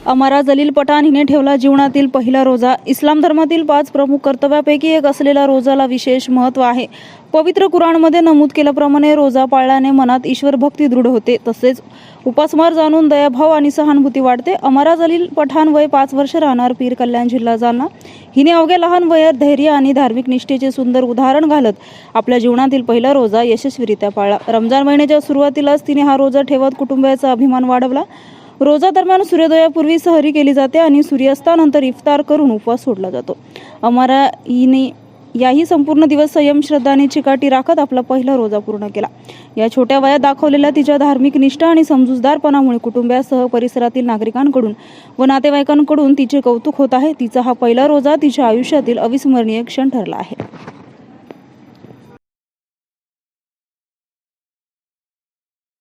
अमारा जलील पठाण हिने ठेवला जीवनातील पहिला रोजा। इस्लाम धर्मातील 5 प्रमुख कर्तव्यापैकी एक असलेला रोजाला विशेष महत्त्व आहे। पवित्र कुराणमध्ये नमूद केल्याप्रमाणे रोजा पाळल्याने मनात ईश्वर भक्ती दृढ होते, तसेच उपासमार जाणून दयाभाव आणि सहानुभूती वाढते। अमारा जलील पठाण वय 5 वर्ष, राहणार पीर कल्याण, जिल्हा जालना। हिने अवघ्या लहान वयात धैर्य आणि धार्मिक निष्ठेचे सुंदर उदाहरण घालत आपल्या जीवनातील पहिला रोजा यशस्वीरित्या पाळला। रमजान महिन्याच्या सुरुवातीलाच तिने हा रोजा ठेवत कुटुंबाचा अभिमान वाढवला। रोजा दरम्यान सूर्योदयापूर्वी सहरी केली जाते आणि सूर्यास्तानंतर इफ्तार करून उपवास सोडला जातो। अमारा हिने याही संपूर्ण दिवस संयम, श्रद्धा आणि चिकाटी राखत आपला पहिला रोजा पूर्ण केला। या छोट्या वयात दाखवलेल्या तिच्या धार्मिक निष्ठा आणि समजूतदारपणामुळे कुटुंबासह परिसरातील नागरिकांकडून व नातेवाईकांकडून तिचे कौतुक होत आहे। तिचा हा पहिला रोजा तिच्या आयुष्यातील अविस्मरणीय क्षण ठरला आहे।